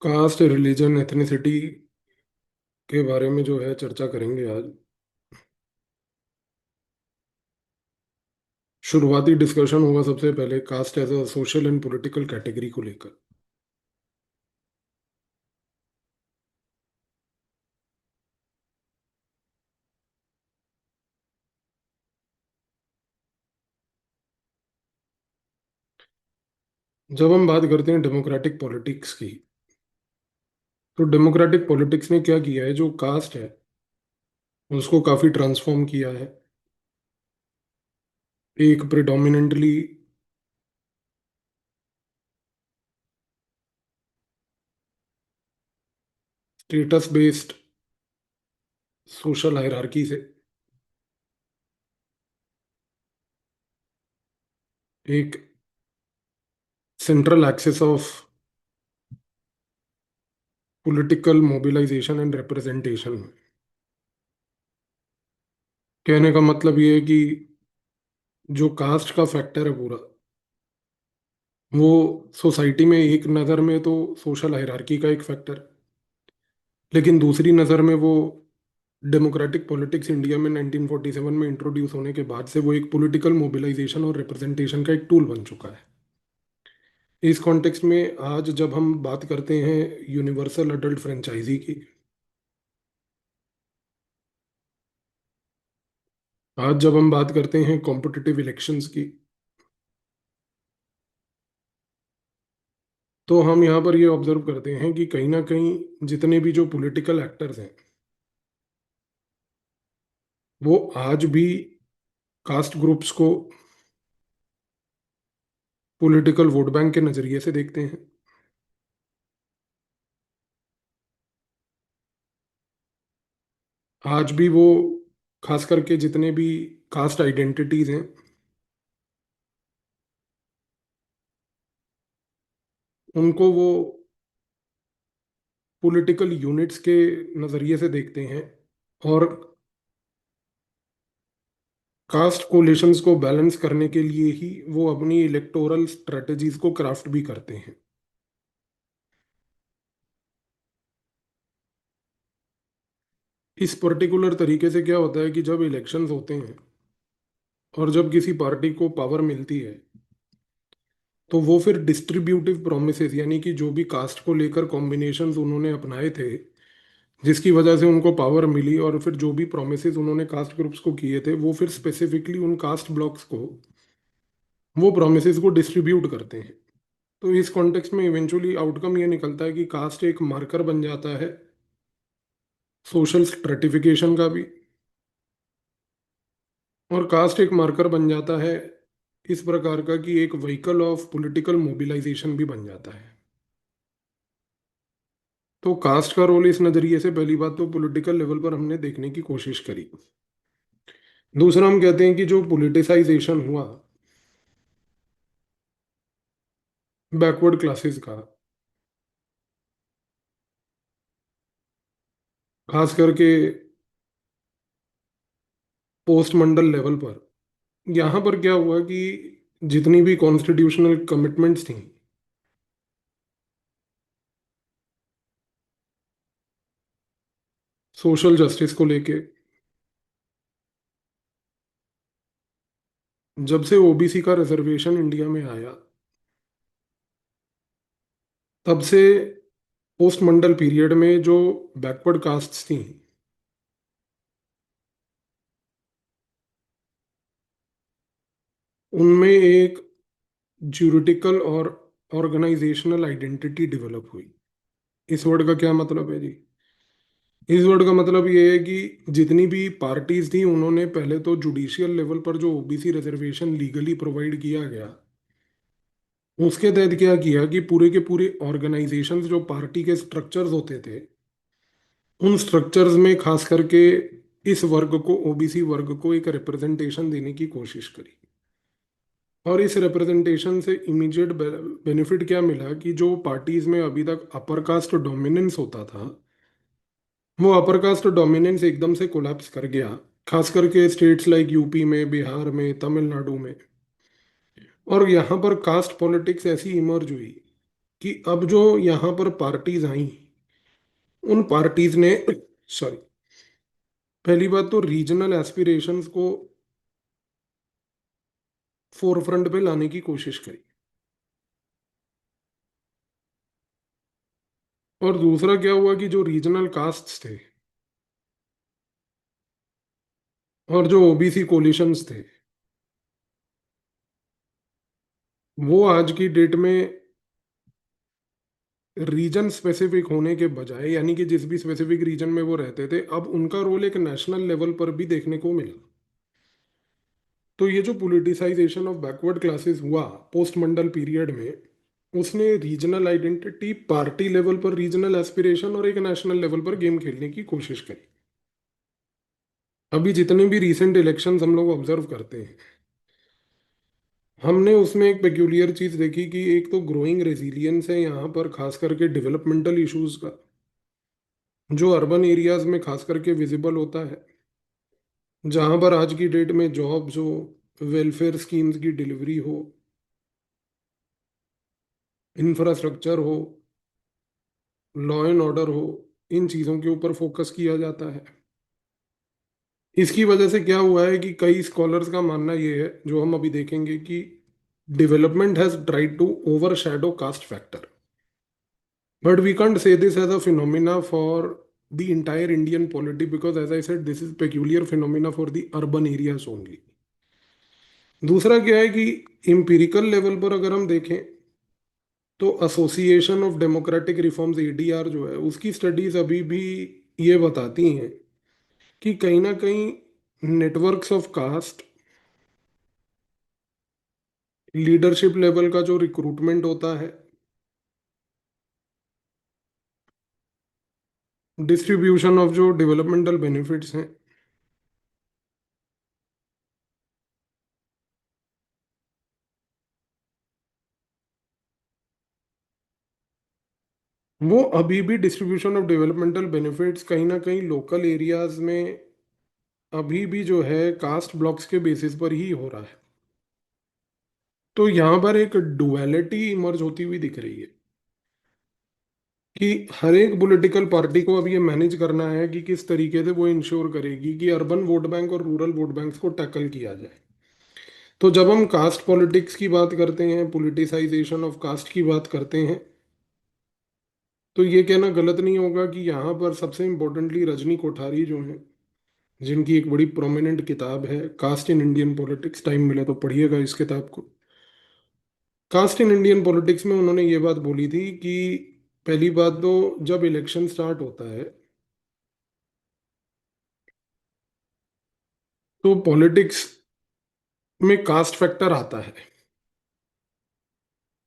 Caste religion ethnicity के बारे में जो है चर्चा करेंगे आज। शुरुआती डिस्कशन होगा सबसे पहले caste as a social and political category को लेकर। जब हम बात करते हैं डेमोक्रेटिक पॉलिटिक्स की, तो डेमोक्रेटिक पॉलिटिक्स ने क्या किया है, जो कास्ट है उसको काफी ट्रांसफॉर्म किया है। एक predominantly status based social hierarchy से एक central axis of political mobilisation and representation. कहने का मतलब ये है कि जो कास्ट का फैक्टर है पूरा, वो सोसाइटी में एक नज़र में तो सोशल हायरार्की का एक फैक्टर, लेकिन दूसरी नज़र में वो डेमोक्रेटिक पॉलिटिक्स इंडिया में 1947 में इंट्रोड्यूस होने के बाद से वो एक पॉलिटिकल मोबिलाइजेशन और रिप्रेजेंटेशन का एक टूल बन चुका है। इस कॉन्टेक्स्ट में आज जब हम बात करते हैं यूनिवर्सल अडल्ट फ्रेंचाइजी की, आज जब हम बात करते हैं कॉम्पिटिटिव इलेक्शंस की, तो हम यहाँ पर ये ऑब्जर्व करते हैं कि कहीं ना कहीं जितने भी जो पॉलिटिकल एक्टर्स हैं, वो आज भी कास्ट ग्रुप्स को पॉलिटिकल वोट बैंक के नजरिए से देखते हैं। आज भी वो, खास करके जितने भी कास्ट आइडेंटिटीज हैं, उनको वो पॉलिटिकल यूनिट्स के नज़रिए से देखते हैं और कास्ट कोलिशंस को बैलेंस करने के लिए ही वो अपनी इलेक्टोरल स्ट्रेटजीज को क्राफ्ट भी करते हैं। इस पर्टिकुलर तरीके से क्या होता है कि जब इलेक्शंस होते हैं और जब किसी पार्टी को पावर मिलती है, तो वो फिर डिस्ट्रीब्यूटिव प्रोमिसेस, यानी कि जो भी कास्ट को लेकर कॉम्बिनेशंस उन्होंने अपनाए थे, जिसकी वजह से उनको पावर मिली, और फिर जो भी प्रोमिसेस उन्होंने कास्ट ग्रुप्स को किए थे, वो फिर स्पेसिफिकली उन कास्ट ब्लॉक्स को वो प्रोमिसेस को डिस्ट्रीब्यूट करते हैं। तो इस कॉन्टेक्स्ट में इवेंचुअली आउटकम ये निकलता है कि कास्ट एक मार्कर बन जाता है सोशल स्ट्रेटिफिकेशन का भी, और कास्ट एक मार्कर बन जाता है इस प्रकार का कि एक व्हीकल ऑफ पॉलिटिकल मोबिलाइजेशन भी बन जाता है। तो कास्ट का रोल इस नजरिए से पहली बात तो पॉलिटिकल लेवल पर हमने देखने की कोशिश करी। दूसरा, हम कहते हैं कि जो पॉलिटिसाइजेशन हुआ बैकवर्ड क्लासेस का, खास करके पोस्ट मंडल लेवल पर, यहाँ पर क्या हुआ कि जितनी भी कॉन्स्टिट्यूशनल कमिटमेंट्स थी, सोशल जस्टिस को लेके, जब से ओबीसी का रिजर्वेशन इंडिया में आया, तब से पोस्ट मंडल पीरियड में जो बैकवर्ड कास्ट्स थी, उनमें एक ज्यूरिडिकल और ऑर्गेनाइजेशनल आइडेंटिटी डेवलप हुई। इस वर्ड का क्या मतलब है जी? इस वर्ड का मतलब ये है कि जितनी भी पार्टीज थी, उन्होंने पहले तो जुडिशियल लेवल पर जो ओबीसी रिजर्वेशन लीगली प्रोवाइड किया गया, उसके तहत क्या किया कि पूरे के पूरे ऑर्गेनाइजेशंस जो पार्टी के स्ट्रक्चर्स होते थे, उन स्ट्रक्चर्स में खास करके इस वर्ग को, ओबीसी वर्ग को एक रिप्रेजेंटेशन देने की कोशिश करी। और इस रिप्रेजेंटेशन से इमीडिएट बेनिफिट क्या मिला कि जो पार्टीज में अभी तक अपर कास्ट डोमिनेंस होता था, वो अपर कास्ट डोमिनेंस एकदम से कोलैप्स कर गया। खास करके स्टेट्स लाइक यूपी में, बिहार में, तमिलनाडु में। और यहाँ पर कास्ट पॉलिटिक्स ऐसी इमर्ज हुई कि अब जो यहाँ पर पार्टीज आई, उन पार्टीज ने, सॉरी, पहली बात तो रीजनल एस्पिरेशंस को फोरफ्रंट पे लाने की कोशिश करी। और दूसरा क्या हुआ कि जो रीजनल कास्ट्स थे और जो ओबीसी कोलिशंस थे, वो आज की डेट में रीजन स्पेसिफिक होने के बजाय, यानी कि जिस भी स्पेसिफिक रीजन में वो रहते थे, अब उनका रोल एक नेशनल लेवल पर भी देखने को मिला। तो ये जो पोलिटिसाइजेशन ऑफ बैकवर्ड क्लासेस हुआ पोस्ट मंडल पीरियड में, उसने रीजनल आइडेंटिटी, पार्टी लेवल पर रीजनल एस्पिरेशन और एक नेशनल लेवल पर गेम खेलने की कोशिश करी। अभी जितने भी रिसेंट इलेक्शंस हम लोग ऑब्जर्व करते हैं, हमने उसमें एक पेक्यूलियर चीज देखी कि एक तो ग्रोइंग रेजिलियंस है यहाँ पर, खास करके डेवलपमेंटल इश्यूज का, जो अर्बन एरियाज में खास करके विजिबल होता है, जहां पर आज की डेट में जॉब्स हो, वेलफेयर स्कीम्स की डिलीवरी हो, इंफ्रास्ट्रक्चर हो, लॉ एंड ऑर्डर हो, इन चीज़ों के ऊपर फोकस किया जाता है। इसकी वजह से क्या हुआ है कि कई स्कॉलर्स का मानना ये है, जो हम अभी देखेंगे, कि development has tried to overshadow caste factor, but we can't say this as a phenomena for the entire Indian polity, because as I said, this is peculiar phenomena for the urban areas only. दूसरा क्या है कि empirical level पर अगर हम देखें, तो association of democratic reforms ADR जो है, उसकी स्टडीज अभी भी ये बताती हैं कि कहीं ना कहीं networks of caste, leadership level का जो रिक्रूटमेंट होता है, डिस्ट्रीब्यूशन ऑफ जो डेवलपमेंटल बेनिफिट्स हैं, वो अभी भी डिस्ट्रीब्यूशन ऑफ डेवलपमेंटल बेनिफिट्स कहीं ना कहीं लोकल एरियाज में अभी भी जो है कास्ट ब्लॉक्स के बेसिस पर ही हो रहा है। तो यहाँ पर एक डुअलिटी इमर्ज होती हुई दिख रही है कि हर एक पॉलिटिकल पार्टी को अब ये मैनेज करना है कि किस तरीके से वो इंश्योर करेगी कि अर्बन वोट बैंक और रूरल वोट बैंक्स को टैकल किया जाए। तो जब हम कास्ट पॉलिटिक्स की बात करते हैं, पॉलिटिसाइजेशन ऑफ कास्ट की बात करते हैं, तो ये कहना गलत नहीं होगा कि यहाँ पर सबसे इम्पोर्टेंटली रजनी कोठारी जो हैं, जिनकी एक बड़ी प्रोमिनेंट किताब है caste in Indian politics, time मिले तो पढ़िएगा इस किताब को। कास्ट इन इंडियन पॉलिटिक्स में उन्होंने ये बात बोली थी कि पहली बात तो, जब इलेक्शन स्टार्ट होता है तो पॉलिटिक्स में कास्ट फैक्टर आता है,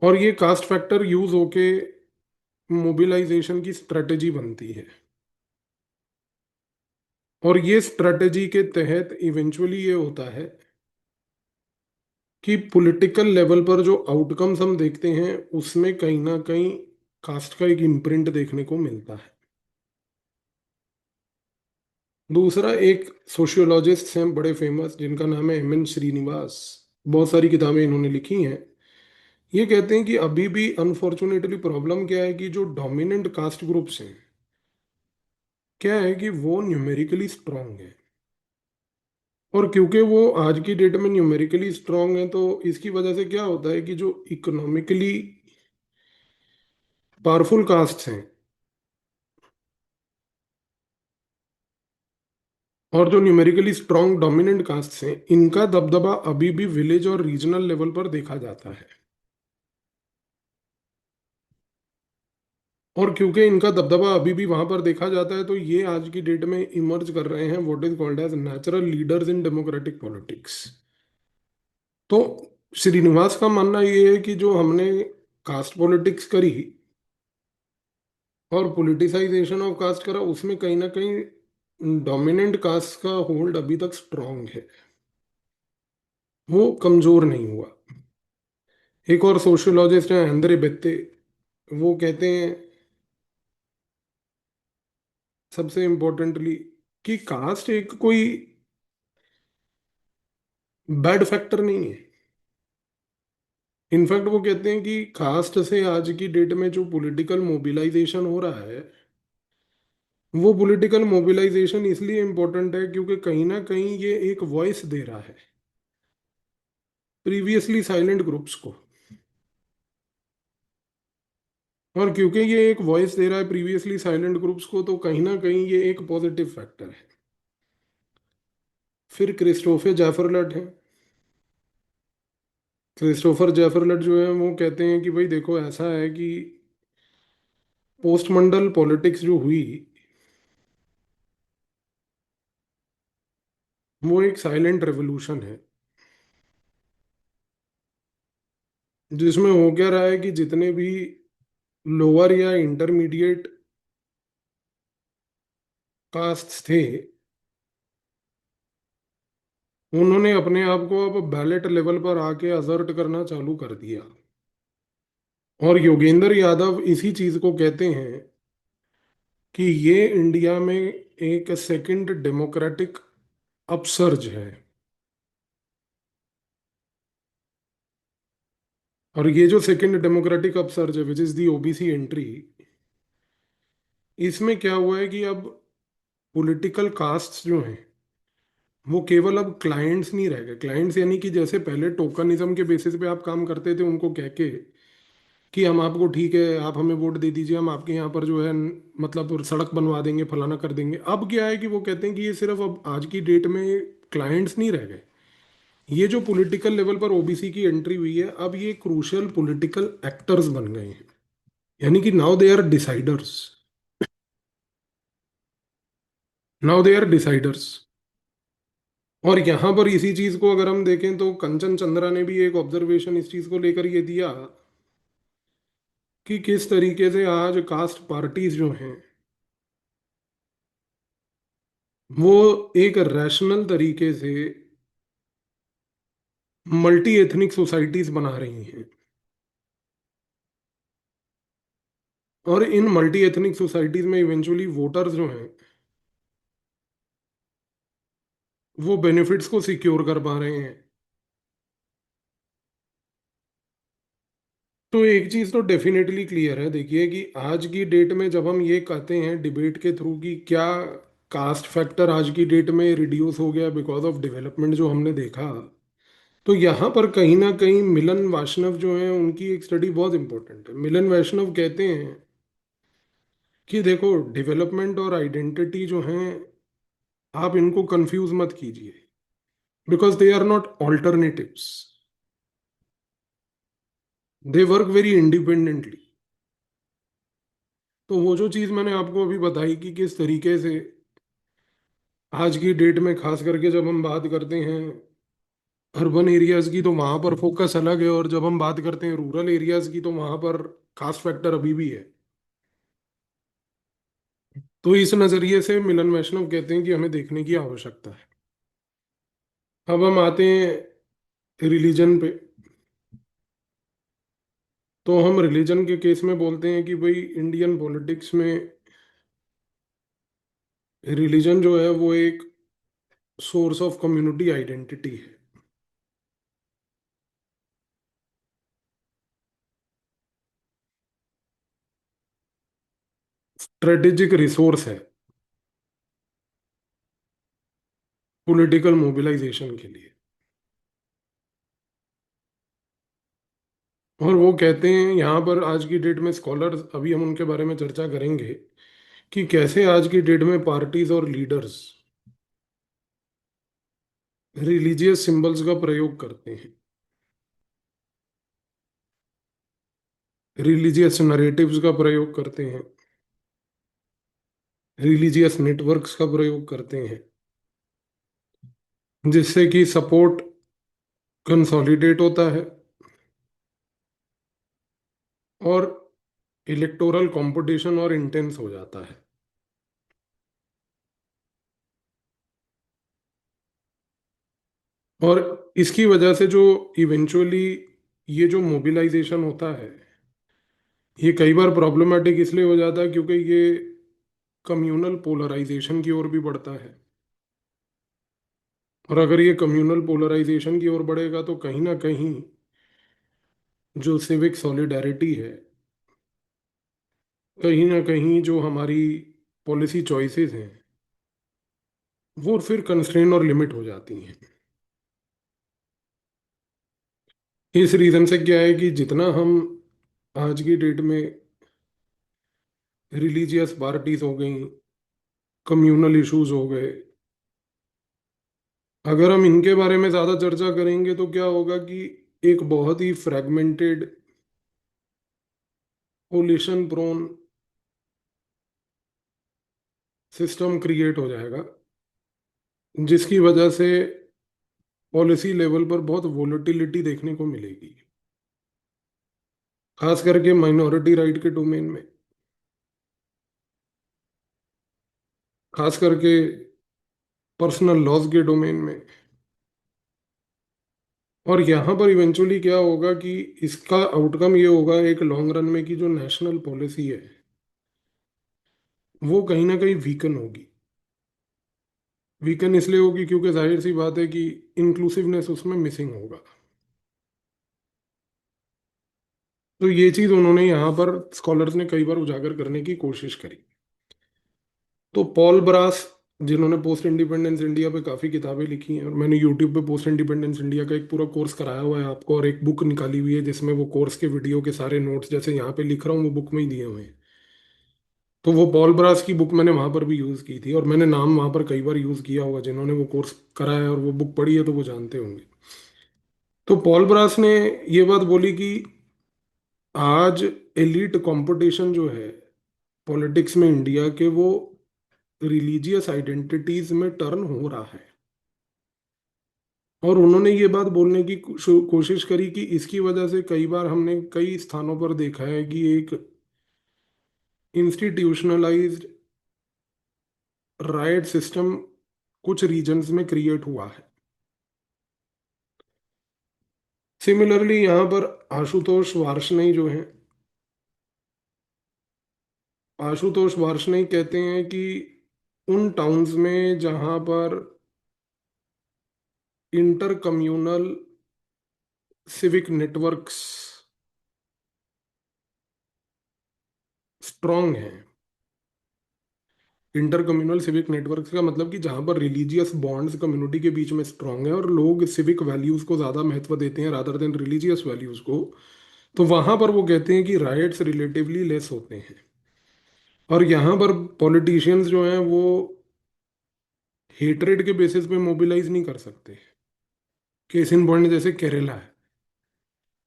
और ये कास्ट फैक्टर यूज होके मोबिलाइजेशन की स्ट्रेटेजी बनती है। और ये स्ट्रेटेजी के तहत इवेंचुअली ये होता है कि पॉलिटिकल लेवल पर जो आउटकम्स हम देखते हैं, उसमें कहीं ना कहीं कास्ट का एक इम्प्रिंट देखने को मिलता है। दूसरा, एक सोशियोलॉजिस्ट हैं बड़े फेमस, जिनका नाम है एम एन श्रीनिवास, बहुत सारी किताबें इन्होंने लिखी हैं। ये कहते हैं कि अभी भी अनफॉर्चुनेटली प्रॉब्लम क्या है कि जो डोमिनेंट कास्ट ग्रुप्स हैं, क्या है कि वो न्यूमेरिकली स्ट्रांग है। और क्योंकि वो आज की डेट में न्यूमेरिकली स्ट्रांग है, तो इसकी वजह से क्या होता है कि जो इकोनॉमिकली पावरफुल कास्ट हैं और जो न्यूमेरिकली स्ट्रांग डोमिनेंट कास्ट हैं, इनका दबदबा अभी भी विलेज और रीजनल लेवल पर देखा जाता है। और क्योंकि इनका दबदबा अभी भी वहां पर देखा जाता है, तो ये आज की डेट में इमर्ज कर रहे हैं what is called as natural leaders in democratic politics. तो श्रीनिवास का मानना ये है कि जो हमने कास्ट पॉलिटिक्स करी और पॉलिटिसाइजेशन ऑफ कास्ट करा, उसमें कहीं ना कहीं डोमिनेंट कास्ट का होल्ड अभी तक स्ट्रांग है, वो कमजोर नहीं हुआ। एक और सोशियोलॉजिस्ट है अंद्रे बेत्ते, वो कहते हैं सबसे इम्पोर्टेंटली कि कास्ट एक कोई बैड फैक्टर नहीं है। इनफैक्ट वो कहते हैं कि कास्ट से आज की डेट में जो पॉलिटिकल मोबिलाइजेशन हो रहा है, वो पॉलिटिकल मोबिलाइजेशन इसलिए इम्पोर्टेंट है क्योंकि कहीं ना कहीं ये एक वॉइस दे रहा है प्रीवियसली साइलेंट ग्रुप्स को। और क्योंकि ये एक वॉइस दे रहा है प्रीवियसली साइलेंट ग्रुप्स को, तो कहीं ना कहीं ये एक पॉजिटिव फैक्टर है। फिर क्रिस्टोफर जैफरलट है। क्रिस्टोफर जैफरलट जो है वो कहते हैं कि भाई देखो ऐसा है कि पोस्टमंडल पॉलिटिक्स जो हुई, वो एक साइलेंट रेवोल्यूशन है, जिसमें हो क्या रहा है कि जितने भी लोअर या इंटरमीडिएट कास्ट थे, उन्होंने अपने आप को अब बैलेट लेवल पर आके असर्ट करना चालू कर दिया। और योगेंद्र यादव इसी चीज को कहते हैं कि ये इंडिया में एक सेकंड डेमोक्रेटिक अपसर्ज है। और ये जो सेकंड डेमोक्रेटिक अपसर्ज है which is the OBC entry, इसमें क्या हुआ है कि अब पॉलिटिकल कास्ट्स जो हैं वो केवल अब क्लाइंट्स नहीं रह गए। क्लाइंट्स यानी कि जैसे पहले टोकनिज्म के बेसिस पे आप काम करते थे उनको कह के कि हम आपको ठीक है आप हमें वोट दे दीजिए, हम आपके यहाँ पर जो है मतलब सड़क बनवा देंगे फलाना कर देंगे। अब क्या है कि वो कहते हैं कि ये सिर्फ अब आज की डेट में क्लाइंट्स नहीं रह गए, ये जो पॉलिटिकल लेवल पर ओबीसी की एंट्री हुई है अब ये क्रूशियल पॉलिटिकल एक्टर्स बन गए हैं। यानी कि now they are deciders. Now they are deciders. और यहां पर इसी चीज को अगर हम देखें तो कंचन चंद्रा ने भी एक ऑब्जर्वेशन इस चीज को लेकर ये दिया कि किस तरीके से आज कास्ट पार्टीज जो हैं वो एक रैशनल तरीके से मल्टी एथनिक सोसाइटीज बना रही हैं। और इन मल्टी एथनिक सोसाइटीज में इवेंचुअली वोटर्स जो हैं वो बेनिफिट्स को सिक्योर कर पा रहे हैं। तो एक चीज तो डेफिनेटली क्लियर है, देखिए कि आज की डेट में जब हम ये कहते हैं डिबेट के थ्रू कि क्या कास्ट फैक्टर आज की डेट में रिड्यूस हो गया बिकॉज ऑफ डेवलपमेंट जो हमने देखा, तो यहाँ पर कहीं ना कहीं मिलन वैष्णव जो है उनकी एक स्टडी बहुत इंपॉर्टेंट है। मिलन वैष्णव कहते हैं कि देखो डेवलपमेंट और आइडेंटिटी जो हैं आप इनको कंफ्यूज मत कीजिए, because they are not alternatives, they work very independently. तो वो जो चीज़ मैंने आपको अभी बताई कि किस तरीके से आज की डेट में खास करके जब हम बात करते हैं अर्बन एरियाज की तो वहां पर फोकस अलग है, और जब हम बात करते हैं रूरल एरियाज की तो वहां पर कास्ट फैक्टर अभी भी है। तो इस नजरिए से मिलन वैष्णव कहते हैं कि हमें देखने की आवश्यकता है। अब हम आते हैं रिलीजन पे। तो हम रिलीजन के केस में बोलते हैं कि भाई इंडियन पॉलिटिक्स में रिलीजन जो है वो एक सोर्स ऑफ कम्युनिटी आइडेंटिटी है, स्ट्रेटेजिक रिसोर्स है पॉलिटिकल मोबिलाइजेशन के लिए। और वो कहते हैं यहाँ पर आज की डेट में स्कॉलर्स, अभी हम उनके बारे में चर्चा करेंगे कि कैसे आज की डेट में पार्टीज और लीडर्स रिलीजियस सिंबल्स का प्रयोग करते हैं, रिलीजियस नरेटिव्स का प्रयोग करते हैं, रिलीजियस नेटवर्क्स का प्रयोग करते हैं, जिससे कि सपोर्ट कंसोलिडेट होता है और इलेक्टोरल कंपटीशन और इंटेंस हो जाता है। और इसकी वजह से जो इवेंचुअली ये जो मोबिलाइजेशन होता है ये कई बार प्रॉब्लमेटिक इसलिए हो जाता है क्योंकि ये कम्युनल पोलराइजेशन की ओर भी बढ़ता है। और अगर ये कम्युनल पोलराइजेशन की ओर बढ़ेगा तो कहीं ना कहीं जो सिविक सॉलिडारिटी है, कहीं ना कहीं जो हमारी पॉलिसी चॉइसेस हैं वो फिर कंस्ट्रेन और लिमिट हो जाती हैं। इस रीजन से क्या है कि जितना हम आज की डेट में रिलीजियस पार्टीज हो गई, कम्युनल इश्यूज हो गए, अगर हम इनके बारे में ज्यादा चर्चा करेंगे तो क्या होगा कि एक बहुत ही फ्रेगमेंटेड, पोलिशन प्रोन सिस्टम क्रिएट हो जाएगा, जिसकी वजह से पॉलिसी लेवल पर बहुत वोलेटिलिटी देखने को मिलेगी, खास करके माइनॉरिटी राइट के डोमेन में, खास करके पर्सनल लॉज के डोमेन में। और यहाँ पर इवेंचुअली क्या होगा कि इसका आउटकम ये होगा एक लॉन्ग रन में कि जो नेशनल पॉलिसी है वो कहीं ना कहीं वीकन होगी। वीकन इसलिए होगी क्योंकि जाहिर सी बात है कि इंक्लूसिवनेस उसमें मिसिंग होगा। तो ये चीज उन्होंने यहाँ पर स्कॉलर्स ने कई बार उजागर करने की कोशिश करी। तो पॉल ब्रास, जिन्होंने पोस्ट इंडिपेंडेंस इंडिया पे काफ़ी किताबें लिखी हैं, और मैंने यूट्यूब पे पोस्ट इंडिपेंडेंस इंडिया का एक पूरा कोर्स कराया हुआ है आपको, और एक बुक निकाली हुई है जिसमें वो कोर्स के वीडियो के सारे नोट्स जैसे यहाँ पे लिख रहा हूँ वो बुक में ही दिए हुए हैं। तो वो पॉल ब्रास की बुक मैंने वहाँ पर भी यूज़ की थी, और मैंने नाम वहाँ पर कई बार यूज़ किया होगा, जिन्होंने वो कोर्स कराया है और वो बुक पढ़ी है तो वो जानते होंगे। तो पॉल ब्रास ने ये बात बोली कि आज एलीट कंपटीशन जो है पॉलिटिक्स में इंडिया के, वो रिलीजियस आइडेंटिटीज में टर्न हो रहा है। और उन्होंने ये बात बोलने की कोशिश करी कि इसकी वजह से कई बार हमने कई स्थानों पर देखा है कि एक इंस्टीट्यूशनलाइज्ड राइट सिस्टम कुछ रीजन्स में क्रिएट हुआ है। सिमिलरली यहाँ पर आशुतोष वार्ष्णेय जो हैं, आशुतोष वार्ष्णेय कहते हैं कि उन टाउन्स में जहाँ पर inter communal civic networks strong हैं, इंटर कम्युनल सिविक नेटवर्क्स का मतलब कि जहां पर रिलीजियस बॉन्ड्स कम्युनिटी के बीच में स्ट्रांग है और लोग सिविक वैल्यूज को ज्यादा महत्व देते हैं रादर देन रिलीजियस वैल्यूज को, तो वहां पर वो कहते हैं कि राइट्स रिलेटिवली लेस होते हैं। और यहाँ पर पॉलिटिशियंस जो हैं वो हेट्रेड के बेसिस पे मोबिलाइज नहीं कर सकते। केस इन पॉइंट जैसे केरला है,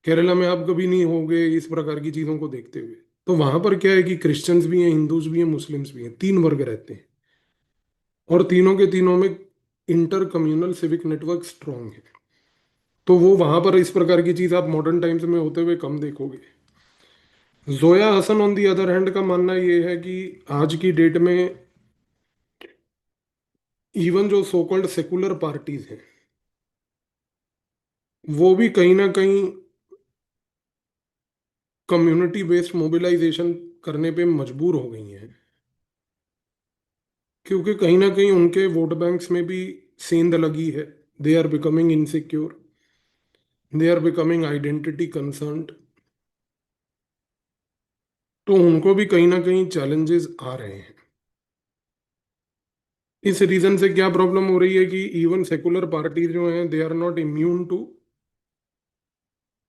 केरला में आप कभी नहीं होगे इस प्रकार की चीजों को देखते हुए। तो वहां पर क्या है कि क्रिश्चियंस भी हैं, हिंदूज भी हैं, मुस्लिम्स भी हैं, तीन वर्ग रहते हैं, और तीनों के तीनों में inter communal civic network strong है। तो वो वहां पर इस प्रकार की चीज आप मॉडर्न टाइम्स में होते हुए कम देखोगे। Zoya Hasan on the other hand का मानना ये है कि आज की डेट में इवन जो सो कॉल्ड सेकुलर पार्टीज हैं वो भी कहीं ना कहीं कम्युनिटी बेस्ड मोबिलाइजेशन करने पे मजबूर हो गई हैं, क्योंकि कहीं ना कहीं उनके वोट बैंक्स में भी सेंध लगी है। They are becoming insecure, they are becoming identity concerned. तो उनको भी कहीं ना कहीं चैलेंजेस आ रहे हैं। इस रीजन से क्या प्रॉब्लम हो रही है कि इवन सेकुलर पार्टीज जो हैं they are not immune to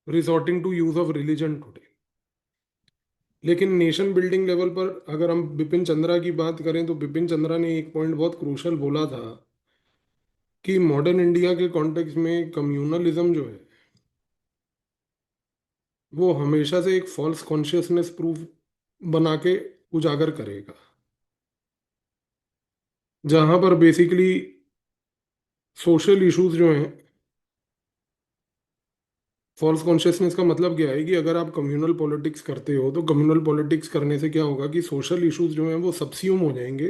resorting to use of religion today. लेकिन नेशन बिल्डिंग लेवल पर अगर हम बिपिन चंद्रा की बात करें तो बिपिन चंद्रा ने एक पॉइंट बहुत क्रूशल बोला था कि मॉडर्न इंडिया के कॉन्टेक्स्ट में कम्युनलिज्म जो है वो हमेशा से एक फॉल्स कॉन्शियसनेस प्रूफ बना के उजागर करेगा, जहां पर बेसिकली सोशल इश्यूज जो हैं, फॉल्स कॉन्शियसनेस का मतलब क्या है कि अगर आप कम्युनल पॉलिटिक्स करते हो तो कम्युनल पॉलिटिक्स करने से क्या होगा कि सोशल इश्यूज जो हैं वो सबस्यूम हो जाएंगे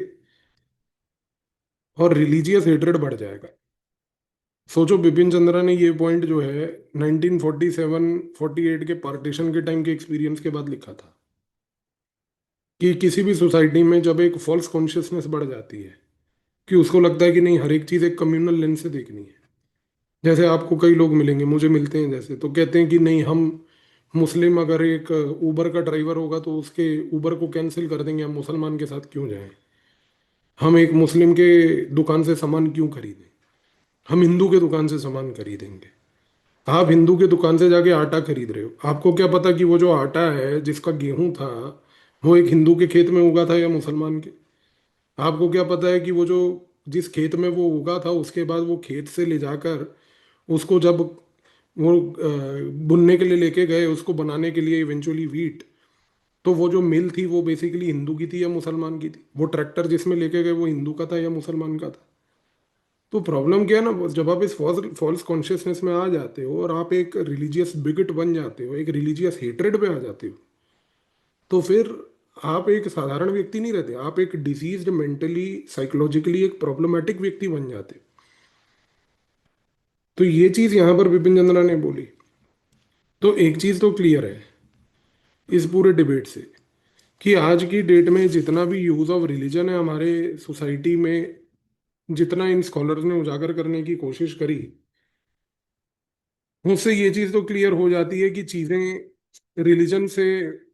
और रिलीजियस हेट्रेड बढ़ जाएगा। सोचो बिपिन चंद्रा ने ये पॉइंट जो है 1947-48 के पार्टीशन के टाइम के एक्सपीरियंस के बाद लिखा था कि किसी भी सोसाइटी में जब एक फॉल्स कॉन्शियसनेस बढ़ जाती है कि उसको लगता है कि नहीं हर एक चीज़ एक कम्युनल लेंस से देखनी है। जैसे आपको कई लोग मिलेंगे, मुझे मिलते हैं जैसे, तो कहते हैं कि नहीं हम मुस्लिम अगर एक उबर का ड्राइवर होगा तो उसके उबर को कैंसिल कर देंगे, हम मुसलमान के साथ क्यों जाएं? हम एक मुस्लिम के दुकान से सामान क्यों खरीदें? हम हिंदू के दुकान से सामान खरीदेंगे। आप हिंदू के दुकान से जाके आटा खरीद रहे हो, आपको क्या पता कि वो जो आटा है, जिसका गेहूं था, वो एक हिंदू के खेत में उगा था या मुसलमान के? आपको क्या पता है कि वो जो जिस खेत में वो उगा था, उसके बाद वो खेत से ले जाकर उसको जब वो बुनने के लिए लेके गए, उसको बनाने के लिए इवेंचुअली वीट, तो वो जो मिल थी वो बेसिकली हिंदू की थी या मुसलमान की थी? वो ट्रैक्टर जिसमें लेके गए वो हिंदू का था या मुसलमान का था? तो प्रॉब्लम क्या है ना, जब आप इस फॉल्स फॉल्स कॉन्शियसनेस में आ जाते हो और आप एक रिलीजियस बिगट बन जाते हो, एक रिलीजियस हेट्रेड पे आ जाते हो, तो फिर आप एक साधारण व्यक्ति नहीं रहते, आप एक डिजीज्ड, मेंटली साइकोलॉजिकली एक प्रॉब्लमेटिक व्यक्ति बन जाते हो। तो ये चीज यहां पर विपिन चंद्रा ने बोली। तो एक चीज तो क्लियर है इस पूरे डिबेट से, कि आज की डेट में जितना भी यूज ऑफ रिलीजन है हमारे सोसाइटी में, जितना इन स्कॉलर्स ने उजागर करने की कोशिश करी, उससे ये चीज तो क्लियर हो जाती है कि चीजें रिलीजन से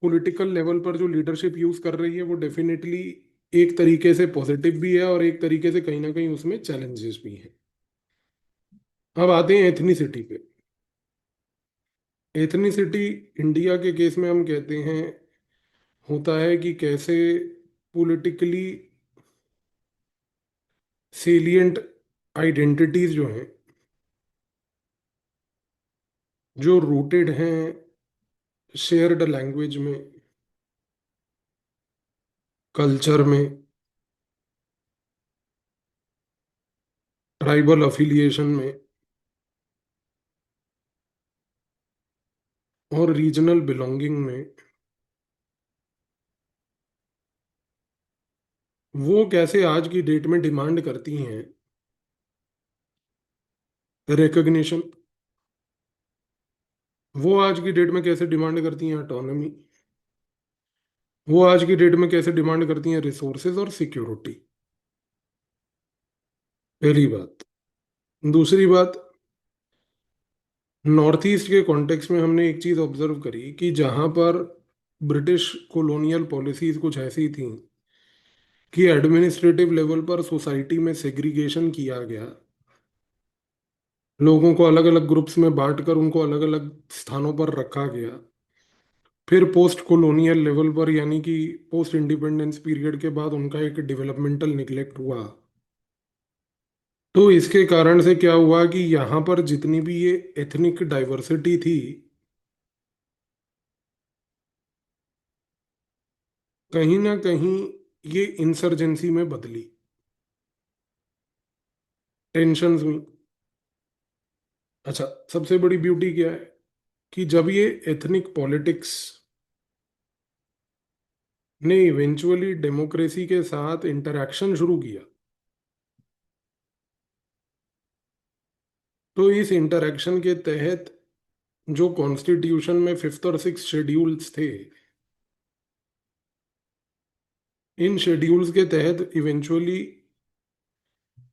पॉलिटिकल लेवल पर जो लीडरशिप यूज कर रही है वो डेफिनेटली एक तरीके से पॉजिटिव भी है और एक तरीके से कहीं ना कहीं उसमें चैलेंजेस भी हैं। अब आते हैं एथनिसिटी पे। एथनिसिटी इंडिया के केस में हम कहते हैं होता है कि कैसे पॉलिटिकली सेलिएंट आइडेंटिटीज जो हैं, जो रूटेड हैं शेयर्ड लैंग्वेज में, कल्चर में, ट्राइबल अफिलिएशन में और रीजनल बिलोंगिंग में, वो कैसे आज की डेट में डिमांड करती हैं रिकग्निशन, वो आज की डेट में कैसे डिमांड करती हैं ऑटोनॉमी, वो आज की डेट में कैसे डिमांड करती हैं रिसोर्सेज और सिक्योरिटी। पहली बात। दूसरी बात, नॉर्थ ईस्ट के कॉन्टेक्स्ट में हमने एक चीज ऑब्जर्व करी कि जहां पर ब्रिटिश कॉलोनियल पॉलिसीज कुछ ऐसी थी कि एडमिनिस्ट्रेटिव लेवल पर सोसाइटी में सेग्रीगेशन किया गया, लोगों को अलग अलग ग्रुप्स में बांटकर उनको अलग अलग स्थानों पर रखा गया, फिर पोस्ट कॉलोनियल लेवल पर यानी कि पोस्ट इंडिपेंडेंस पीरियड के बाद उनका एक डेवलपमेंटल निग्लेक्ट हुआ। तो इसके कारण से क्या हुआ कि यहाँ पर जितनी भी ये एथनिक डाइवर्सिटी थी, कहीं ना कहीं ये इंसर्जेंसी में बदली, टेंशन्स में। अच्छा, सबसे बड़ी ब्यूटी क्या है कि जब ये एथनिक पॉलिटिक्स ने इवेंचुअली डेमोक्रेसी के साथ इंटरैक्शन शुरू किया, तो इस इंटरैक्शन के तहत जो कॉन्स्टिट्यूशन में फिफ्थ और सिक्स शेड्यूल्स थे, इन शेड्यूल्स के तहत इवेंचुअली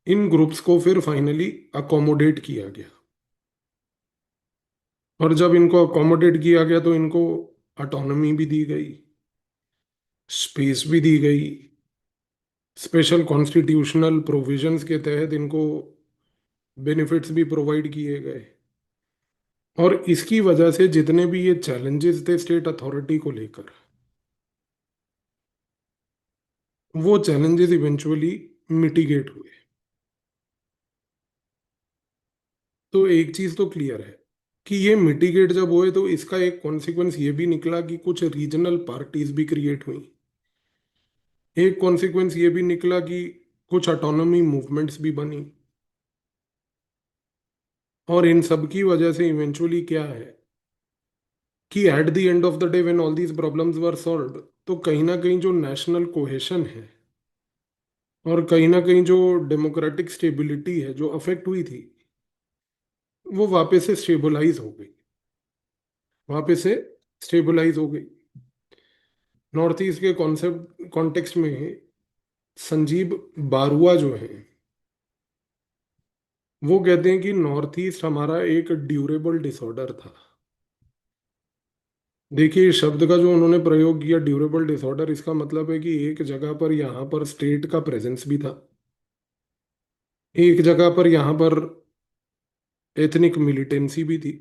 इन ग्रुप्स को फिर फाइनली अकोमोडेट किया गया। और जब इनको अकोमोडेट किया गया तो इनको ऑटोनॉमी भी दी गई, स्पेस भी दी गई, स्पेशल कॉन्स्टिट्यूशनल प्रोविजंस के तहत इनको बेनिफिट्स भी प्रोवाइड किए गए। और इसकी वजह से जितने भी ये चैलेंजेस थे स्टेट अथॉरिटी को लेकर, वो चैलेंजेस इवेंचुअली मिटिगेट हुए। तो एक चीज तो क्लियर है कि ये मिटिगेट जब हुए तो इसका एक कॉन्सिक्वेंस ये भी निकला कि कुछ रीजनल पार्टीज भी क्रिएट हुई। एक कॉन्सिक्वेंस ये भी निकला कि कुछ ऑटोनॉमी मूवमेंट्स भी बनी। और इन सब की वजह से इवेंचुअली क्या है कि at the end of the day when all these problems were solved, तो कहीं ना कहीं जो नेशनल कोहेशन है और कहीं ना कहीं जो डेमोक्रेटिक स्टेबिलिटी है जो अफेक्ट हुई थी, वो वापस से स्टेबलाइज हो गई, वापस से स्टेबलाइज हो गई। नॉर्थ ईस्ट के कॉन्सेप्ट कॉन्टेक्स्ट में संजीव बारुआ जो है, वो कहते हैं कि नॉर्थ ईस्ट हमारा एक ड्यूरेबल डिसऑर्डर था। देखिए शब्द का जो उन्होंने प्रयोग किया ड्यूरेबल डिसऑर्डर, इसका मतलब है कि एक जगह पर यहाँ पर स्टेट का प्रेजेंस भी था, एक जगह पर यहाँ पर एथनिक मिलिटेंसी भी थी,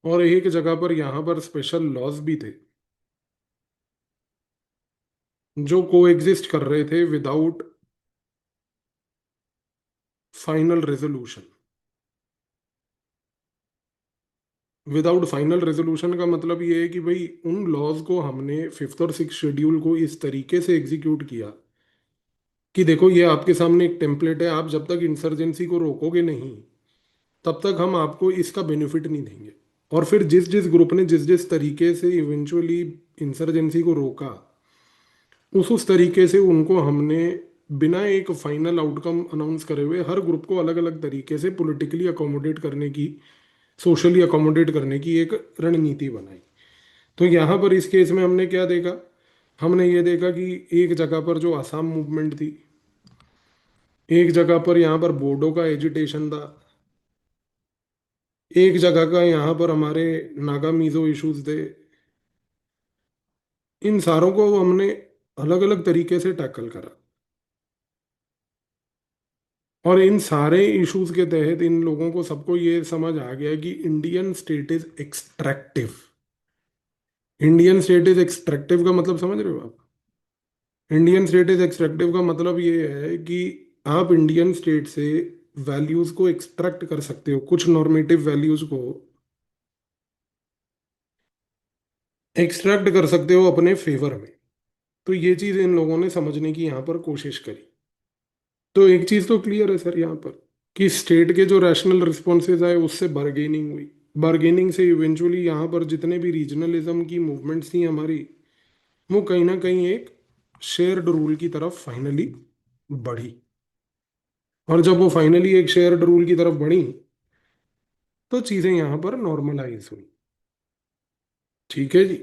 और एक जगह पर यहाँ पर स्पेशल लॉज भी थे जो को एग्जिस्ट कर रहे थे without final resolution. Without final resolution का मतलब ये है कि भाई उन लॉज को हमने फिफ्थ और सिक्स शेड्यूल को इस तरीके से एग्जीक्यूट किया कि देखो ये आपके सामने एक टेम्पलेट है, आप जब तक इंसर्जेंसी को रोकोगे नहीं तब तक हम आपको इसका बेनिफिट नहीं देंगे। और फिर जिस जिस ग्रुप ने जिस जिस तरीके से इवेंचुअली इंसर्जेंसी को रोका, उस तरीके से उनको हमने बिना एक फाइनल आउटकम अनाउंस करे हुए हर ग्रुप को अलग अलग तरीके से पॉलिटिकली अकोमोडेट करने की, सोशली अकोमोडेट करने की एक रणनीति बनाई। तो यहाँ पर इस केस में हमने क्या देखा, हमने ये देखा कि एक जगह पर जो आसाम मूवमेंट थी, एक जगह पर यहाँ पर बोडो का एजिटेशन था, एक जगह का यहाँ पर हमारे नागा मिजो इश्यूज थे। इन सारों को हमने अलग अलग तरीके से टैकल करा, और इन सारे इश्यूज के तहत इन लोगों को सबको ये समझ आ गया कि Indian state is extractive. Indian state is extractive का मतलब समझ रहे हो आप? इंडियन स्टेट इज एक्सट्रैक्टिव का मतलब ये है कि आप इंडियन स्टेट से वैल्यूज को एक्सट्रैक्ट कर सकते हो, कुछ नॉर्मेटिव वैल्यूज को एक्सट्रैक्ट कर सकते हो अपने फेवर में। तो ये चीज इन लोगों ने समझने की यहाँ पर कोशिश करी। तो एक चीज तो क्लियर है सर यहाँ पर कि स्टेट के जो रैशनल रिस्पॉन्सेज आए उससे बार्गेनिंग हुई, बार्गेनिंग से इवेंचुअली यहाँ पर जितने भी रीजनलिज्म की मूवमेंट्स थी हमारी, वो कहीं ना कहीं एक शेयर्ड रूल की तरफ फाइनली बढ़ी। और जब वो फाइनली एक शेयर्ड रूल की तरफ बढ़ी तो चीजें यहाँ पर नॉर्मलाइज हुई। ठीक है जी।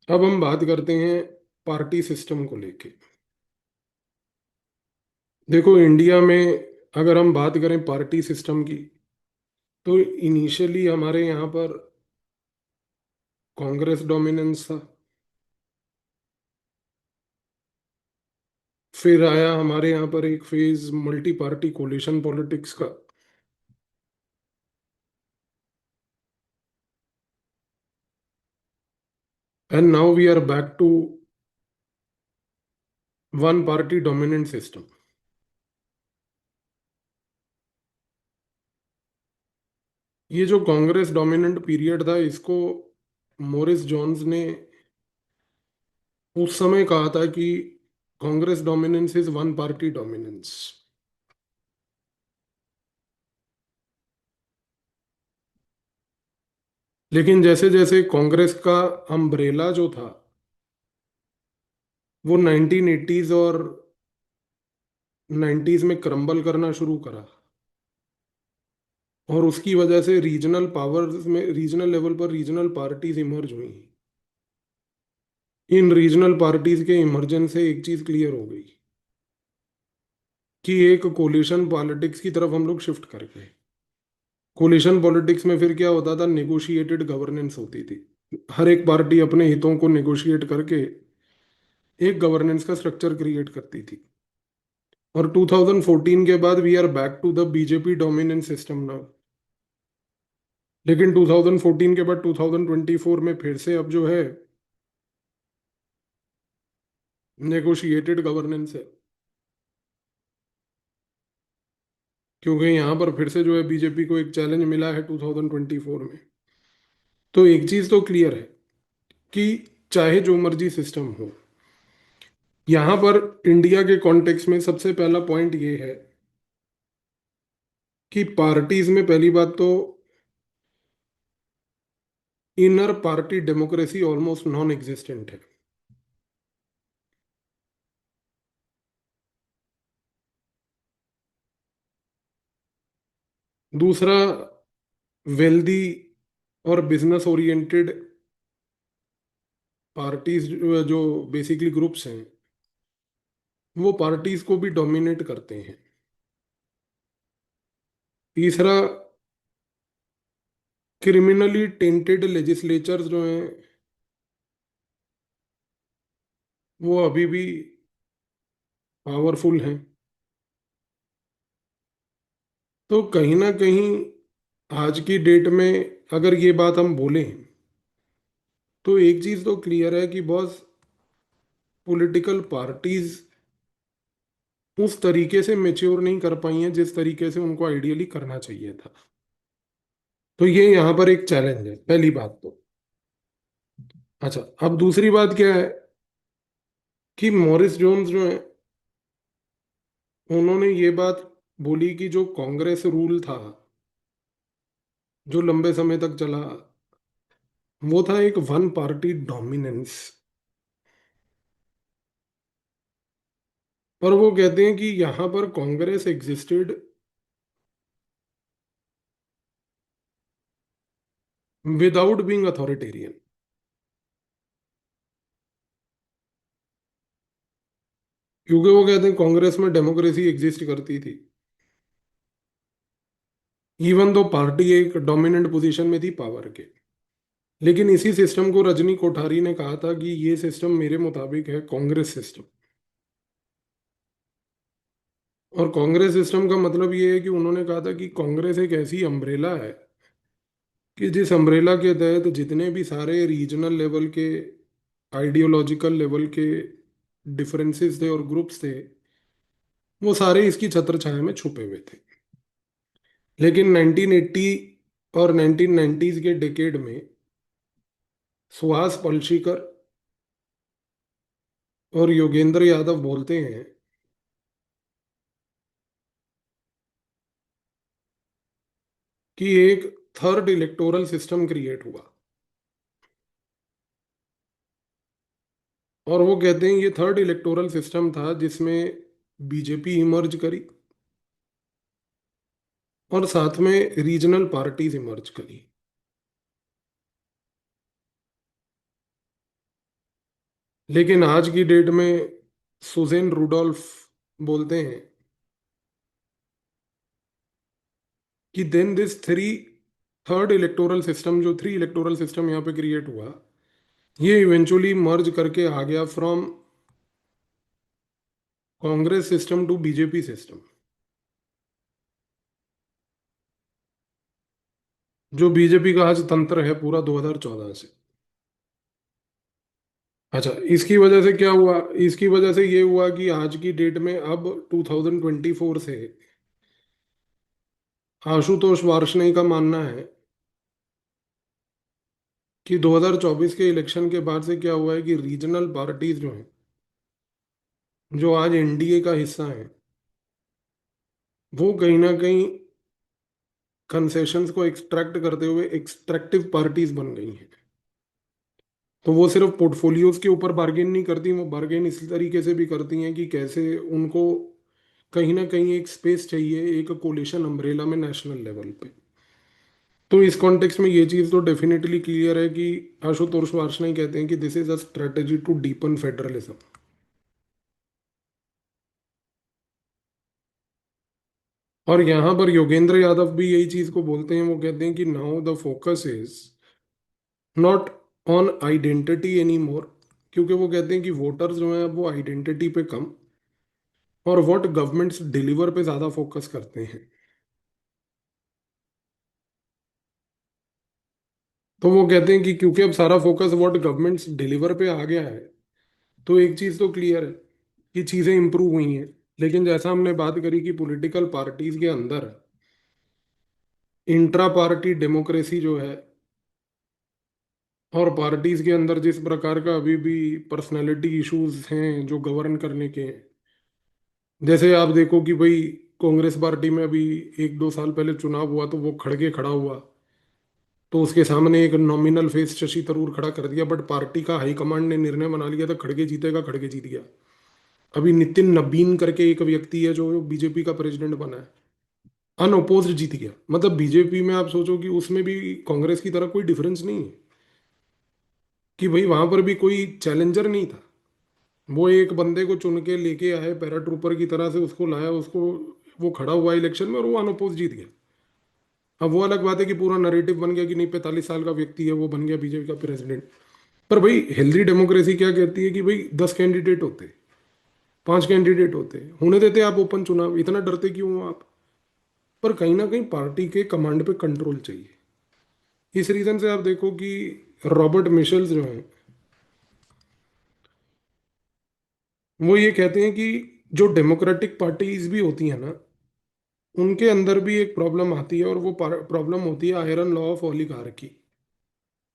अब हम बात करते हैं पार्टी सिस्टम को लेके। देखो इंडिया में अगर हम बात करें पार्टी सिस्टम की, तो इनिशियली हमारे यहाँ पर कांग्रेस डोमिनेंस था, फिर आया हमारे यहाँ पर एक phase multi party coalition politics का, and now we are back to one party dominant system. ये जो कांग्रेस डोमिनेंट पीरियड था इसको मोरिस जोन्स ने उस समय कहा था कि Congress dominance is one party dominance. लेकिन जैसे जैसे कांग्रेस का अम्ब्रेला जो था वो 1980s और 90s में क्रम्बल करना शुरू करा, और उसकी वजह से रीजनल पावर्स में रीजनल लेवल पर रीजनल पार्टीज इमर्ज हुई। इन रीजनल पार्टीज के इमर्जेंस से एक चीज क्लियर हो गई कि एक कोलिशन पॉलिटिक्स की तरफ हम लोग शिफ्ट कर गए। कोलिशन पॉलिटिक्स में फिर क्या होता था, नेगोशिएटेड गवर्नेंस होती थी। हर एक पार्टी अपने हितों को नेगोशिएट करके एक गवर्नेंस का स्ट्रक्चर क्रिएट करती थी। और 2014 के बाद we are back to the BJP dominance system now. लेकिन 2014 के बाद 2024 में फिर से अब जो है नेगोशिएटेड गवर्नेंस है, क्योंकि यहाँ पर फिर से जो है बीजेपी को एक चैलेंज मिला है 2024 में। तो एक चीज तो क्लियर है कि चाहे जो मर्जी सिस्टम हो, यहाँ पर इंडिया के कॉन्टेक्स्ट में सबसे पहला पॉइंट ये है कि पार्टीज में पहली बात तो inner party democracy almost non existent है। दूसरा, वेल्दी और बिजनेस ओरिएंटेड पार्टीज जो बेसिकली ग्रुप्स हैं वो पार्टीज को भी डोमिनेट करते हैं। तीसरा, क्रिमिनली टेंटेड लेजिस्लेचर्स जो हैं वो अभी भी पावरफुल हैं। तो कहीं ना कहीं आज की डेट में अगर ये बात हम बोलें तो एक चीज तो क्लियर है कि बॉस, पॉलिटिकल पार्टीज उस तरीके से मेच्योर नहीं कर पाई हैं जिस तरीके से उनको आइडियली करना चाहिए था। तो ये यहाँ पर एक चैलेंज है, पहली बात तो। अच्छा, अब दूसरी बात क्या है कि मॉरिस जोन्स जो है, उन्होंने ये बात बोली कि जो कांग्रेस रूल था, जो लंबे समय तक चला, वो था एक वन पार्टी डोमिनेंस। पर वो कहते हैं कि यहाँ पर Congress existed without being authoritarian. क्योंकि वो कहते हैं कांग्रेस में डेमोक्रेसी एग्जिस्ट करती थी, इवन दो पार्टी एक डोमिनेंट पोजीशन में थी पावर के। लेकिन इसी सिस्टम को रजनी कोठारी ने कहा था कि ये सिस्टम मेरे मुताबिक है कांग्रेस सिस्टम। और कांग्रेस सिस्टम का मतलब ये है कि उन्होंने कहा था कि कांग्रेस एक ऐसी अम्ब्रेला है कि जिस अम्ब्रेला के तहत जितने भी सारे रीजनल लेवल के, आइडियोलॉजिकल लेवल के डिफरेंसेस थे और ग्रुप्स थे, वो सारे इसकी छत्र छाया में छुपे हुए थे। लेकिन 1980 और 1990s के डेकेड में सुहास पलशीकर और योगेंद्र यादव बोलते हैं कि एक थर्ड इलेक्टोरल सिस्टम क्रिएट हुआ। और वो कहते हैं ये थर्ड इलेक्टोरल सिस्टम था जिसमें बीजेपी इमर्ज करी और साथ में रीजनल पार्टीज इमर्ज करी। लेकिन आज की डेट में सुजेन रुडोल्फ बोलते हैं कि then this three third electoral system, जो थ्री इलेक्टोरल सिस्टम यहाँ पे क्रिएट हुआ, ये इवेंचुअली मर्ज करके आ गया from Congress system to BJP system, जो बीजेपी का आज तंत्र है पूरा 2014 से। अच्छा, इसकी वजह से क्या हुआ? इसकी वजह से ये हुआ कि आज की डेट में अब 2024 से आशुतोष वार्ष्णेय का मानना है कि 2024 के इलेक्शन के बाद से क्या हुआ है कि रीजनल पार्टीज जो हैं, जो आज एनडीए का हिस्सा हैं, वो कहीं ना कहीं कंसेशंस को एक्सट्रैक्ट करते हुए एक्सट्रैक्टिव पार्टीज बन गई हैं। तो वो सिर्फ पोर्टफोलियोज के ऊपर बार्गेन नहीं करती, वो बार्गेन इसी तरीके से भी करती हैं कि कैसे उनको कहीं ना कहीं एक स्पेस चाहिए एक कोलिशन अम्ब्रेला में नेशनल लेवल पे। तो इस कॉन्टेक्स्ट में ये चीज़ तो डेफिनेटली क्लियर है कि आशुतोष वार्ष्णेय कहते हैं कि this is a strategy to deepen federalism. और यहाँ पर योगेंद्र यादव भी यही चीज़ को बोलते हैं। वो कहते हैं कि now the focus is not on identity any more, क्योंकि वो कहते हैं कि वोटर्स जो हैं अब वो आइडेंटिटी पे कम और व्हाट गवर्नमेंट्स डिलीवर पे ज़्यादा फोकस करते हैं। तो वो कहते हैं कि क्योंकि अब सारा फोकस व्हाट गवर्नमेंट्स डिलीवर पे आ गया है, तो एक चीज़ तो क्लियर है कि चीज़ें इंप्रूव हुई हैं। लेकिन जैसा हमने बात करी कि पॉलिटिकल पार्टीज के अंदर इंट्रा पार्टी डेमोक्रेसी जो है, और पार्टीज के अंदर जिस प्रकार का अभी भी पर्सनालिटी इश्यूज हैं जो गवर्न करने के हैं। जैसे आप देखो कि भाई कांग्रेस पार्टी में अभी 1-2 साल पहले चुनाव हुआ तो वो खड़गे खड़ा हुआ, तो उसके सामने एक नॉमिनल फेस शशि थरूर खड़ा कर दिया, बट पार्टी का हाईकमांड ने निर्णय बना लिया था खड़गे जीतेगा, खड़गे जीत गया। अभी नितिन नबीन करके एक व्यक्ति है जो बीजेपी का प्रेसिडेंट बना है, अनअपोज्ड जीत गया। मतलब बीजेपी में आप सोचो कि उसमें भी कांग्रेस की तरह कोई डिफरेंस नहीं है, कि भाई वहां पर भी कोई चैलेंजर नहीं था। वो एक बंदे को चुन के लेके आए पैराट्रूपर की तरह से, उसको लाया, उसको वो खड़ा हुआ इलेक्शन में और वो अनअपोज जीत गया। अब वो अलग बात है कि पूरा नरेटिव बन गया कि नहीं 45 साल का व्यक्ति है वो बन गया बीजेपी का प्रेसिडेंट। पर भाई हेल्दी डेमोक्रेसी क्या कहती है कि भाई 10 कैंडिडेट होते, 5 कैंडिडेट होते, होने देते आप ओपन चुनाव, इतना डरते क्यों हो आप? पर कहीं ना कहीं पार्टी के कमांड पे कंट्रोल चाहिए। इस रीजन से आप देखो कि रॉबर्ट मिशेल्स जो हैं वो ये कहते हैं कि जो डेमोक्रेटिक पार्टीज भी होती है ना, उनके अंदर भी एक प्रॉब्लम आती है, और वो प्रॉब्लम होती है आयरन लॉ ऑफ ओलिगार्की।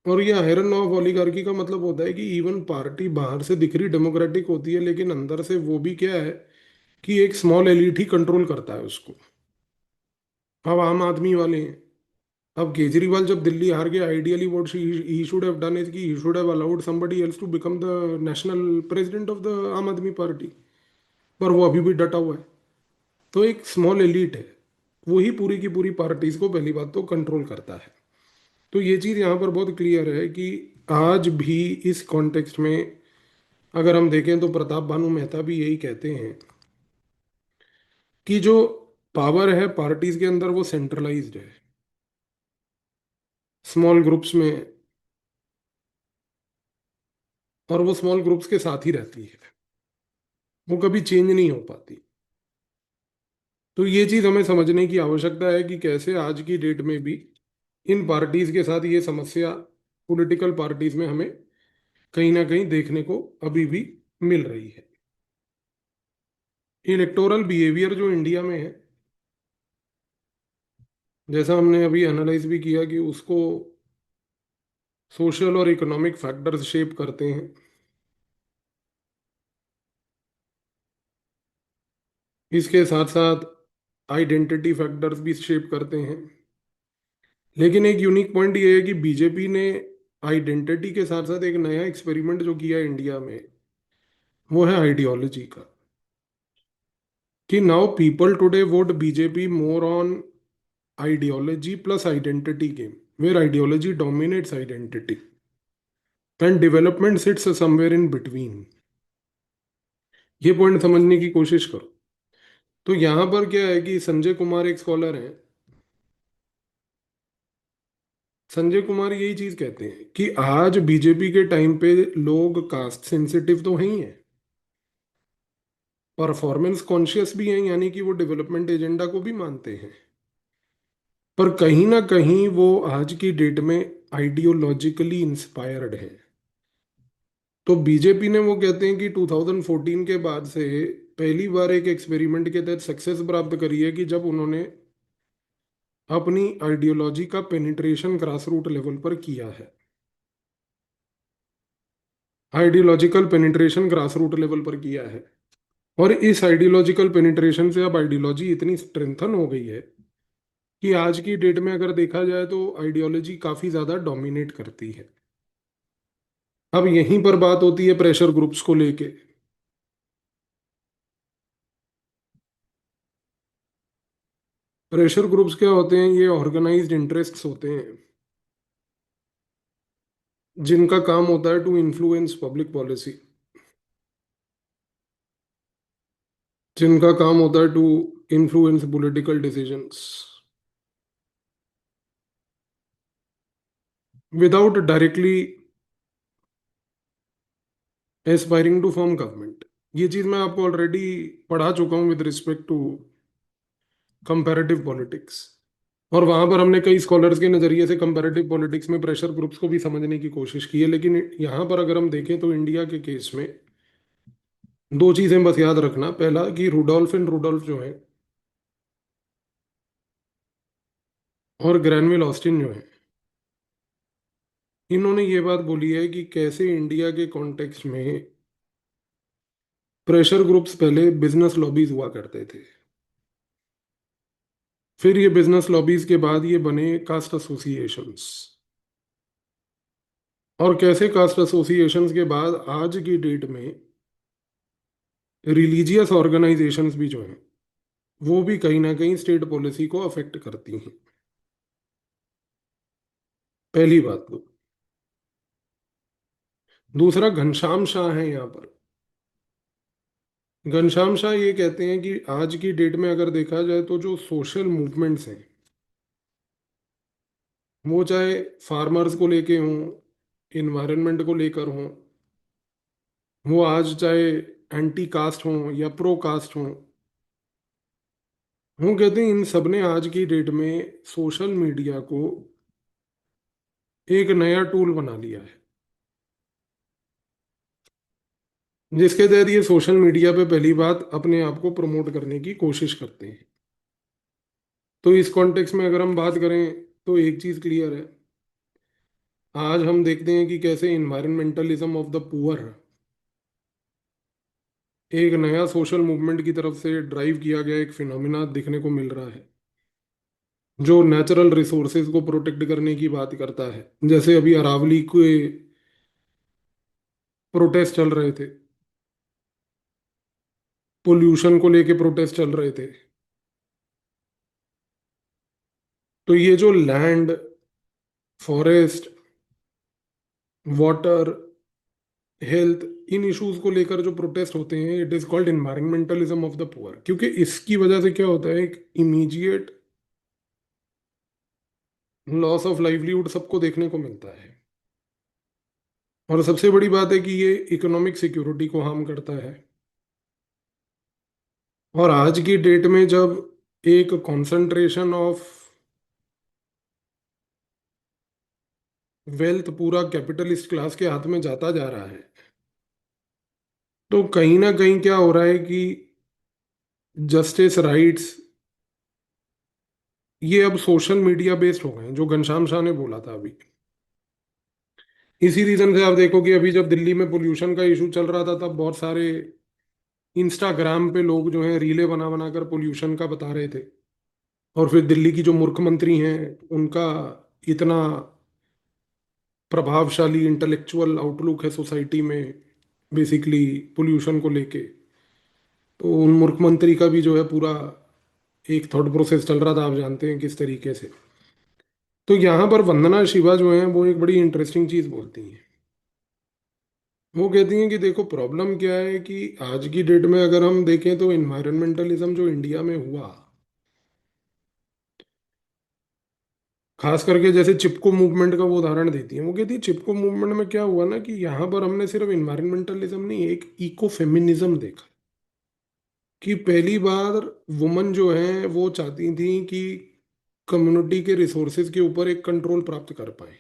और ये आयरन लॉ ऑफ ओलिगार्की का मतलब होता है कि इवन पार्टी बाहर से दिख रही डेमोक्रेटिक होती है, लेकिन अंदर से वो भी क्या है कि एक स्मॉल एलिट ही कंट्रोल करता है उसको। अब आम आदमी वाले हैं। अब केजरीवाल जब दिल्ली हार गया, ideally what he should have done is कि he should have allowed somebody else to become the national president of the Aam Aadmi party. पर वो अभी भी डटा हुआ है। तो एक स्मॉल एलिट है, वही पूरी की पूरी पार्टीज को पहली बात तो कंट्रोल करता है। तो ये चीज़ यहाँ पर बहुत क्लियर है कि आज भी इस कॉन्टेक्स्ट में अगर हम देखें तो प्रताप भानु मेहता भी यही कहते हैं कि जो पावर है पार्टीज के अंदर वो सेंट्रलाइज्ड है, स्मॉल ग्रुप्स में, और वो स्मॉल ग्रुप्स के साथ ही रहती है, वो कभी चेंज नहीं हो पाती। तो ये चीज हमें समझने की आवश्यकता है कि कैसे आज की डेट में भी इन पार्टीज के साथ ये समस्या पॉलिटिकल पार्टीज में हमें कहीं ना कहीं देखने को अभी भी मिल रही है। इलेक्टोरल बिहेवियर जो इंडिया में है, जैसा हमने अभी एनालाइज भी किया कि उसको सोशल और इकोनॉमिक फैक्टर्स शेप करते हैं, इसके साथ साथ आइडेंटिटी फैक्टर्स भी शेप करते हैं। लेकिन एक यूनिक पॉइंट ये है कि बीजेपी ने आइडेंटिटी के साथ साथ एक नया एक्सपेरिमेंट जो किया इंडिया में, वो है आइडियोलॉजी का। कि now people today vote BJP more on ideology plus identity game, where ideology dominates identity and development sits somewhere in between. ये पॉइंट समझने की कोशिश करो। तो यहां पर क्या है कि संजय कुमार एक स्कॉलर हैं, संजय कुमार यही चीज कहते हैं कि आज बीजेपी के टाइम पे लोग कास्ट सेंसिटिव तो हैं ही हैं, परफॉर्मेंस कॉन्शियस भी हैं, यानी कि वो डेवलपमेंट एजेंडा को भी मानते हैं, पर कहीं ना कहीं वो आज की डेट में आइडियोलॉजिकली इंस्पायर्ड है। तो बीजेपी ने, वो कहते हैं कि 2014 के बाद से पहली बार एक एक्सपेरिमेंट के तहत सक्सेस प्राप्त करी है कि जब उन्होंने अपनी आइडियोलॉजी का पेनिट्रेशन ग्रास रूट लेवल पर किया है। Ideological penetration grass root level पर किया है। और इस आइडियोलॉजिकल पेनिट्रेशन से अब आइडियोलॉजी इतनी स्ट्रेंथन हो गई है कि आज की डेट में अगर देखा जाए तो आइडियोलॉजी काफी ज्यादा डोमिनेट करती है। अब यहीं पर बात होती है प्रेशर ग्रुप्स को लेके। प्रेशर ग्रुप्स क्या होते हैं? ये ऑर्गेनाइज्ड इंटरेस्ट्स होते हैं जिनका काम होता है टू इन्फ्लुएंस पब्लिक पॉलिसी, जिनका काम होता है to influence political decisions without directly aspiring to form government. ये चीज मैं आपको ऑलरेडी पढ़ा चुका हूँ with respect to comparative politics. और वहां पर हमने कई स्कॉलर्स के नजरिए से कंपैरेटिव पॉलिटिक्स में प्रेशर ग्रुप्स को भी समझने की कोशिश की है। लेकिन यहाँ पर अगर हम देखें तो इंडिया के केस में दो चीजें बस याद रखना। पहला कि रुडोल्फ एंड रुडोल्फ जो है और ग्रैनविल ऑस्टिन जो है, इन्होंने ये बात बोली है कि कैसे इंडिया के कॉन्टेक्स्ट में प्रेशर ग्रुप्स पहले बिजनेस लॉबीज हुआ करते थे, फिर ये बिजनेस लॉबीज के बाद ये बने कास्ट एसोसिएशंस, और कैसे कास्ट एसोसिएशंस के बाद आज की डेट में रिलीजियस ऑर्गेनाइजेशंस भी जो हैं वो भी कहीं ना कहीं स्टेट पॉलिसी को अफेक्ट करती हैं। पहली बात तो। दूसरा घनश्याम शाह है यहाँ पर। घनश्याम शाह ये कहते हैं कि आज की डेट में अगर देखा जाए तो जो सोशल मूवमेंट्स हैं वो चाहे फार्मर्स को लेके हों, इन्वायरमेंट को लेकर हों, वो आज चाहे एंटी कास्ट हों या प्रो कास्ट हों, वो कहते हैं इन सब ने आज की डेट में सोशल मीडिया को एक नया टूल बना लिया है, जिसके तहत ये सोशल मीडिया पे पहली बात अपने आप को प्रमोट करने की कोशिश करते हैं। तो इस कॉन्टेक्स्ट में अगर हम बात करें तो एक चीज क्लियर है, आज हम देखते हैं कि कैसे इन्वायरमेंटलिज्म ऑफ द पुअर एक नया सोशल मूवमेंट की तरफ से ड्राइव किया गया एक फिनोमिना देखने को मिल रहा है, जो नेचुरल रिसोर्सेज को प्रोटेक्ट करने की बात करता है। जैसे अभी अरावली के प्रोटेस्ट चल रहे थे, पोल्यूशन को लेके प्रोटेस्ट चल रहे थे, तो ये जो लैंड, फॉरेस्ट, वाटर, हेल्थ, इन इश्यूज को लेकर जो प्रोटेस्ट होते हैं, it is called environmentalism of the poor, क्योंकि इसकी वजह से क्या होता है, एक इमीडिएट लॉस ऑफ लाइवलीहुड सबको देखने को मिलता है। और सबसे बड़ी बात है कि ये इकोनॉमिक सिक्योरिटी को हार्म करता है। और आज की डेट में जब एक कॉन्सेंट्रेशन ऑफ वेल्थ पूरा कैपिटलिस्ट क्लास के हाथ में जाता जा रहा है, तो कहीं ना कहीं क्या हो रहा है कि जस्टिस, राइट्स, ये अब सोशल मीडिया बेस्ड हो गए हैं, जो घनश्याम शाह ने बोला था अभी। इसी रीजन से आप देखो कि अभी जब दिल्ली में पोल्यूशन का इशू चल रहा था, तब बहुत सारे इंस्टाग्राम पे लोग जो हैं रीले बना बना कर पोल्यूशन का बता रहे थे। और फिर दिल्ली की जो मुख्यमंत्री हैं, उनका इतना प्रभावशाली इंटेलेक्चुअल आउटलुक है सोसाइटी में, बेसिकली पोल्यूशन को लेके, तो उन मुख्यमंत्री का भी जो है पूरा एक थॉट प्रोसेस चल रहा था, आप जानते हैं किस तरीके से। तो यहाँ पर वंदना शिवा जो है वो एक बड़ी इंटरेस्टिंग चीज बोलती हैं। वो कहती हैं कि देखो प्रॉब्लम क्या है कि आज की डेट में अगर हम देखें तो इन्वायरमेंटलिज्म जो इंडिया में हुआ, खास करके जैसे चिपको मूवमेंट का वो उदाहरण देती है। वो कहती है चिपको मूवमेंट में क्या हुआ ना, कि यहाँ पर हमने सिर्फ इन्वायरमेंटलिज्म नहीं, एक इको फेमिनिज्म देखा। कि पहली बार वुमन जो है वो चाहती थी कि कम्युनिटी के रिसोर्सेज के ऊपर एक कंट्रोल प्राप्त कर पाए।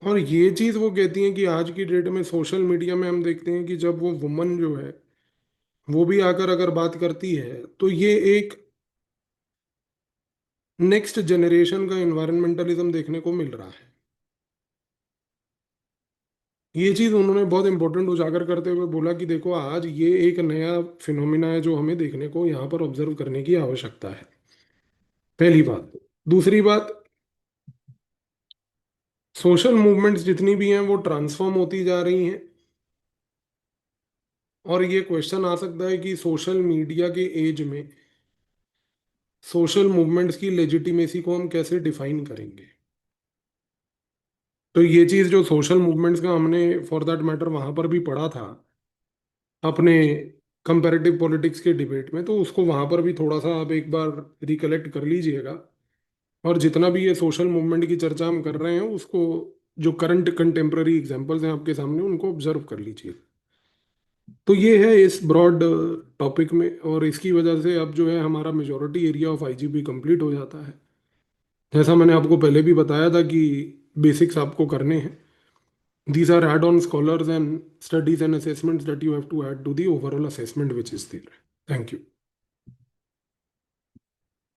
और ये चीज वो कहती हैं कि आज की डेट में सोशल मीडिया में हम देखते हैं कि जब वो वुमन जो है वो भी आकर अगर बात करती है, तो ये एक नेक्स्ट जनरेशन का इन्वायरमेंटलिज्म देखने को मिल रहा है। ये चीज उन्होंने बहुत इंपॉर्टेंट उजागर करते हुए बोला कि देखो आज ये एक नया फिनोमिना है जो हमें देखने को यहाँ पर ऑब्जर्व करने की आवश्यकता है। पहली बात। दूसरी बात, सोशल मूवमेंट्स जितनी भी हैं वो ट्रांसफॉर्म होती जा रही हैं। और ये क्वेश्चन आ सकता है कि सोशल मीडिया के एज में सोशल मूवमेंट्स की लेजिटिमेसी को हम कैसे डिफाइन करेंगे। तो ये चीज जो सोशल मूवमेंट्स का हमने फॉर दैट मैटर वहां पर भी पढ़ा था अपने कंपैरेटिव पॉलिटिक्स के डिबेट में, तो उसको वहां पर भी थोड़ा सा आप एक बार रिकलेक्ट कर लीजिएगा। और जितना भी ये सोशल मूवमेंट की चर्चा हम कर रहे हैं उसको, जो करंट कंटेम्प्ररी एग्जांपल्स हैं आपके सामने, उनको ऑब्जर्व कर लीजिए। तो ये है इस ब्रॉड टॉपिक में, और इसकी वजह से अब जो है हमारा majority area of IGP complete हो जाता है। जैसा मैंने आपको पहले भी बताया था कि बेसिक्स आपको करने हैं। These are add-on scholars and studies and assessments that you have to add to the overall assessment which is there. Thank you.